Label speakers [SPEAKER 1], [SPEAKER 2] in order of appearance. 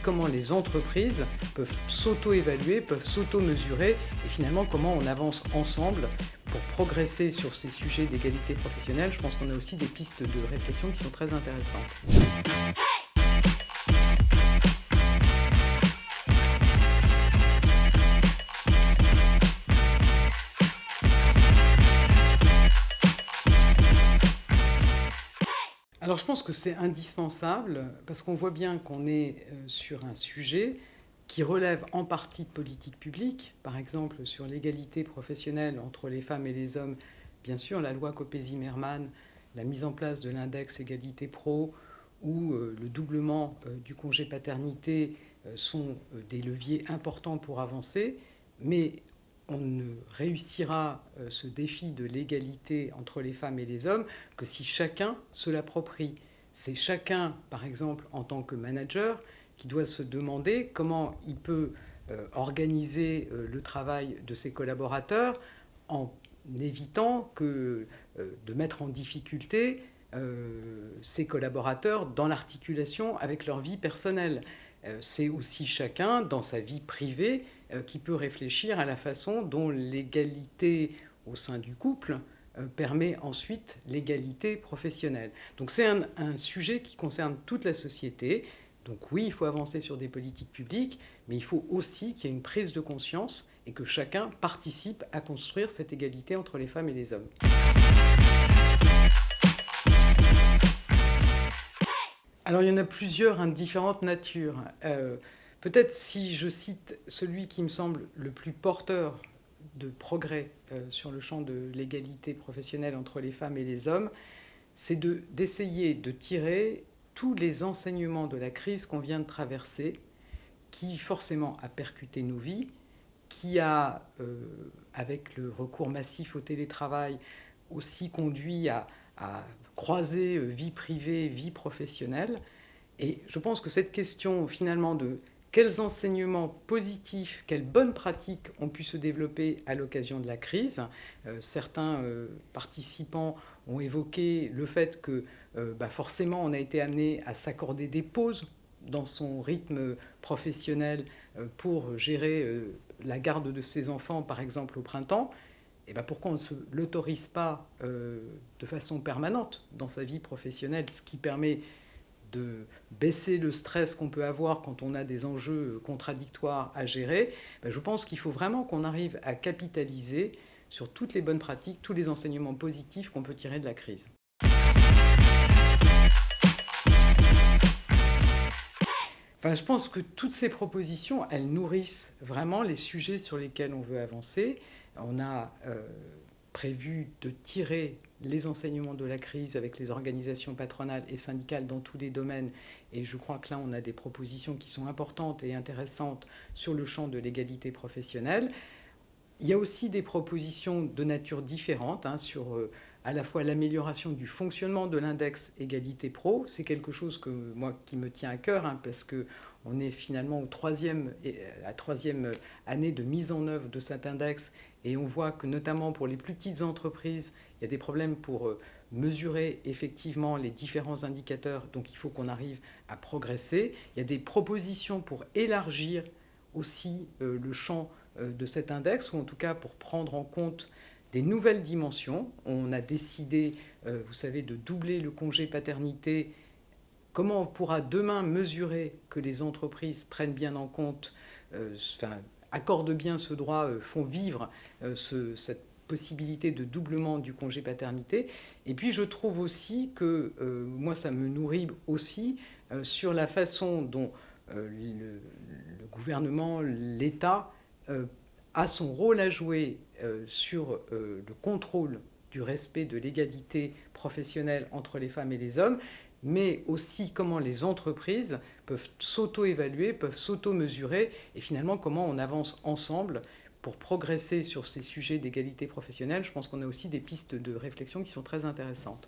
[SPEAKER 1] comment les entreprises peuvent s'auto-évaluer, peuvent s'auto-mesurer et finalement comment on avance ensemble pour progresser sur ces sujets d'égalité professionnelle. Je pense qu'on a aussi des pistes de réflexion qui sont très intéressantes. Alors je pense que c'est indispensable parce qu'on voit bien qu'on est sur un sujet qui relève en partie de politique publique, par exemple sur l'égalité professionnelle entre les femmes et les hommes, bien sûr la loi Copé-Zimmermann, la mise en place de l'index égalité pro ou le doublement du congé paternité sont des leviers importants pour avancer, mais on ne réussira ce défi de l'égalité entre les femmes et les hommes que si chacun se l'approprie. C'est chacun, par exemple, en tant que manager, qui doit se demander comment il peut organiser le travail de ses collaborateurs en évitant de mettre en difficulté ses collaborateurs dans l'articulation avec leur vie personnelle. C'est aussi chacun, dans sa vie privée, qui peut réfléchir à la façon dont l'égalité au sein du couple permet ensuite l'égalité professionnelle. Donc c'est un sujet qui concerne toute la société. Donc oui, il faut avancer sur des politiques publiques, mais il faut aussi qu'il y ait une prise de conscience et que chacun participe à construire cette égalité entre les femmes et les hommes. Alors il y en a plusieurs, de différentes natures. Peut-être si je cite celui qui me semble le plus porteur de progrès sur le champ de l'égalité professionnelle entre les femmes et les hommes, c'est d'essayer de tirer tous les enseignements de la crise qu'on vient de traverser, qui forcément a percuté nos vies, qui a, avec le recours massif au télétravail, aussi conduit à croiser vie privée, vie professionnelle. Et je pense que cette question finalement de quels enseignements positifs, quelles bonnes pratiques ont pu se développer à l'occasion de la crise. Certains participants ont évoqué le fait que forcément on a été amené à s'accorder des pauses dans son rythme professionnel pour gérer la garde de ses enfants, par exemple au printemps. Et pourquoi on ne se l'autorise pas de façon permanente dans sa vie professionnelle, ce qui permet de baisser le stress qu'on peut avoir quand on a des enjeux contradictoires à gérer. Je pense qu'il faut vraiment qu'on arrive à capitaliser sur toutes les bonnes pratiques, tous les enseignements positifs qu'on peut tirer de la crise. Je pense que toutes ces propositions, elles nourrissent vraiment les sujets sur lesquels on veut avancer. On a prévu de tirer les enseignements de la crise avec les organisations patronales et syndicales dans tous les domaines. Et je crois que là, on a des propositions qui sont importantes et intéressantes sur le champ de l'égalité professionnelle. Il y a aussi des propositions de nature différente sur à la fois l'amélioration du fonctionnement de l'index égalité pro. C'est quelque chose qui me tient à cœur parce qu'on est finalement la troisième année de mise en œuvre de cet index et on voit que notamment pour les plus petites entreprises, il y a des problèmes pour mesurer effectivement les différents indicateurs. Donc il faut qu'on arrive à progresser. Il y a des propositions pour élargir aussi le champ de cet index, ou en tout cas pour prendre en compte des nouvelles dimensions. On a décidé, vous savez, de doubler le congé paternité. Comment on pourra demain mesurer que les entreprises prennent bien en compte, accordent bien ce droit, font vivre cette possibilité de doublement du congé paternité. Et puis je trouve aussi que, moi ça me nourrit aussi sur la façon dont le gouvernement, l'État, a son rôle à jouer sur le contrôle du respect de l'égalité professionnelle entre les femmes et les hommes, mais aussi comment les entreprises peuvent s'auto-évaluer, peuvent s'auto-mesurer, et finalement comment on avance ensemble pour progresser sur ces sujets d'égalité professionnelle. Je pense qu'on a aussi des pistes de réflexion qui sont très intéressantes.